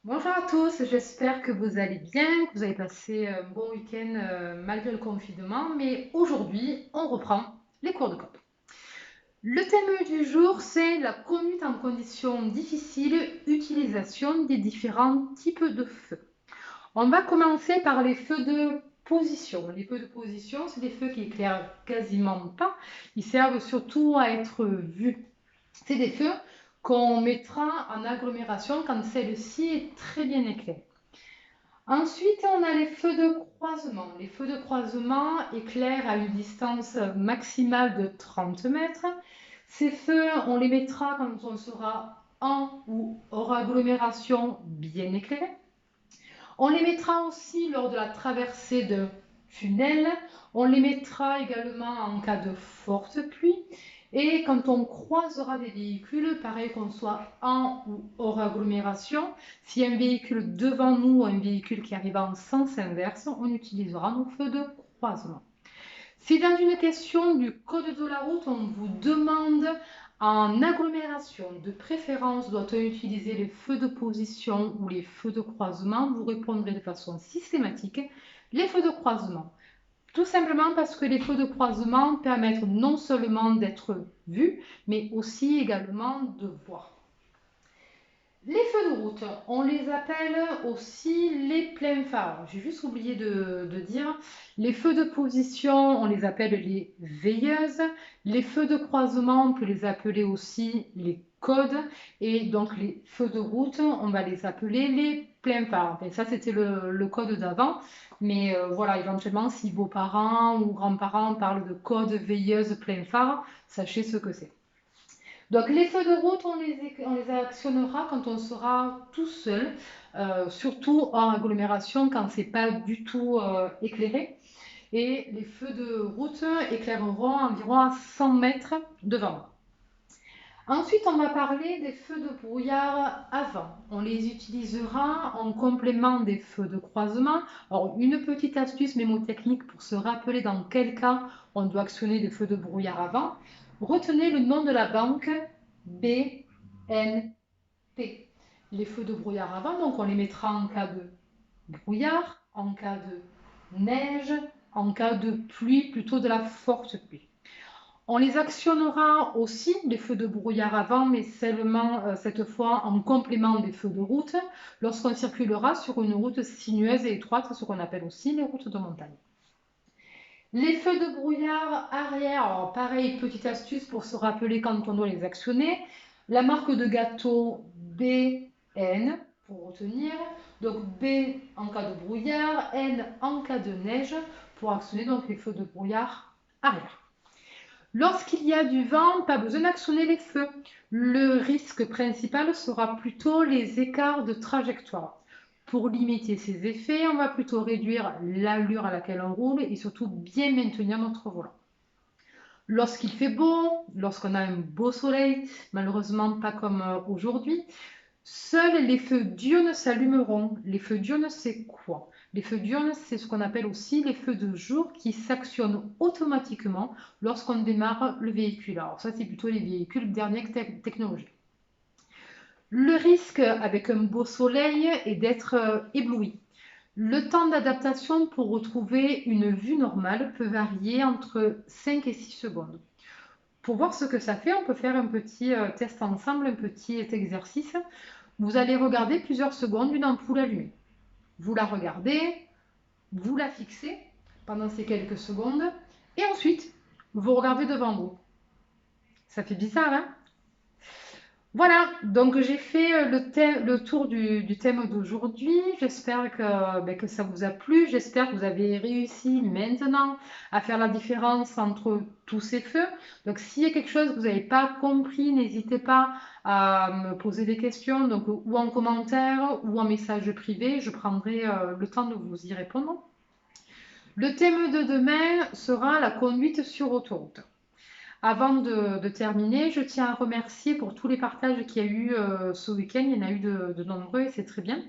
Bonjour à tous, j'espère que vous allez bien, que vous avez passé un bon week-end malgré le confinement, mais aujourd'hui on reprend les cours de code. Le thème du jour c'est la conduite en conditions difficiles, utilisation des différents types de feux. On va commencer par les feux de position. Les feux de position, c'est des feux qui éclairent quasiment pas, ils servent surtout à être vus. C'est des feux qu'on mettra en agglomération quand celle-ci est très bien éclairée. Ensuite, on a les feux de croisement. Les feux de croisement éclairent à une distance maximale de 30 mètres. Ces feux, on les mettra quand on sera en ou hors agglomération bien éclairée. On les mettra aussi lors de la traversée de tunnels. On les mettra également en cas de forte pluie. Et quand on croisera des véhicules, pareil qu'on soit en ou hors agglomération, si un véhicule devant nous ou un véhicule qui arrive en sens inverse, on utilisera nos feux de croisement. Si dans une question du code de la route, on vous demande en agglomération, de préférence, doit-on utiliser les feux de position ou les feux de croisement, vous répondrez de façon systématique les feux de croisement. Tout simplement parce que les feux de croisement permettent non seulement d'être vus, mais aussi également de voir. Les feux de route, on les appelle aussi les pleins phares. J'ai juste oublié de dire, les feux de position, on les appelle les veilleuses. Les feux de croisement, on peut les appeler aussi les codes. Et donc les feux de route, on va les appeler les pleins phares. Et ça, c'était le code d'avant. Mais voilà, éventuellement, si vos parents ou grands-parents parlent de code veilleuse plein phare, sachez ce que c'est. Donc les feux de route, on les actionnera quand on sera tout seul, surtout en agglomération quand c'est pas du tout éclairé. Et les feux de route éclaireront environ à 100 mètres devant moi. Ensuite, on va parler des feux de brouillard avant. On les utilisera en complément des feux de croisement. Alors, une petite astuce mémotechnique pour se rappeler dans quel cas on doit actionner des feux de brouillard avant. Retenez le nom de la banque BNP. Les feux de brouillard avant, donc on les mettra en cas de brouillard, en cas de neige, en cas de pluie, plutôt de la forte pluie. On les actionnera aussi, les feux de brouillard avant, mais seulement cette fois en complément des feux de route, lorsqu'on circulera sur une route sinueuse et étroite, ce qu'on appelle aussi les routes de montagne. Les feux de brouillard arrière, alors pareil, petite astuce pour se rappeler quand on doit les actionner. La marque de gâteau BN pour retenir. Donc B en cas de brouillard, N en cas de neige pour actionner donc les feux de brouillard arrière. Lorsqu'il y a du vent, pas besoin d'actionner les feux. Le risque principal sera plutôt les écarts de trajectoire. Pour limiter ces effets, on va plutôt réduire l'allure à laquelle on roule et surtout bien maintenir notre volant. Lorsqu'il fait beau, lorsqu'on a un beau soleil, malheureusement pas comme aujourd'hui, seuls les feux diurnes s'allumeront. Les feux diurnes, c'est quoi? Les feux diurnes, c'est ce qu'on appelle aussi les feux de jour qui s'actionnent automatiquement lorsqu'on démarre le véhicule. Alors ça, c'est plutôt les véhicules dernière technologie. Le risque avec un beau soleil est d'être ébloui. Le temps d'adaptation pour retrouver une vue normale peut varier entre 5 et 6 secondes. Pour voir ce que ça fait, on peut faire un petit test ensemble, un petit exercice. Vous allez regarder plusieurs secondes une ampoule allumée. Vous la regardez, vous la fixez pendant ces quelques secondes et ensuite vous regardez devant vous. Ça fait bizarre, hein? Voilà, donc j'ai fait le tour du thème d'aujourd'hui. J'espère que ça vous a plu. J'espère que vous avez réussi maintenant à faire la différence entre tous ces feux. Donc s'il y a quelque chose que vous n'avez pas compris, n'hésitez pas à me poser des questions, donc, ou en commentaire ou en message privé. Je prendrai le temps de vous y répondre. Le thème de demain sera la conduite sur autoroute. Avant de terminer, je tiens à remercier pour tous les partages qu'il y a eu ce week-end. Il y en a eu de nombreux et c'est très bien.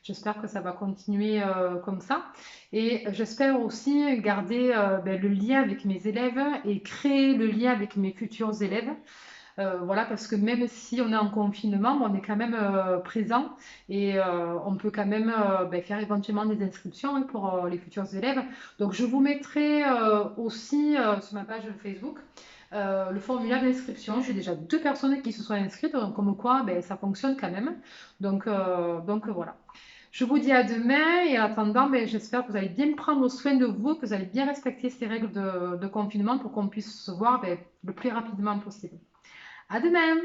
J'espère que ça va continuer comme ça. Et j'espère aussi garder le lien avec mes élèves et créer le lien avec mes futurs élèves. Voilà, parce que même si on est en confinement, bon, on est quand même présent et on peut quand même ben, faire éventuellement des inscriptions, hein, pour les futurs élèves. Donc, je vous mettrai aussi sur ma page Facebook le formulaire d'inscription. J'ai déjà 2 personnes qui se sont inscrites, donc comme quoi ben, ça fonctionne quand même. Donc voilà. Je vous dis à demain et en attendant, ben, j'espère que vous allez bien prendre soin de vous, que vous allez bien respecter ces règles de confinement pour qu'on puisse se voir ben, le plus rapidement possible. À demain!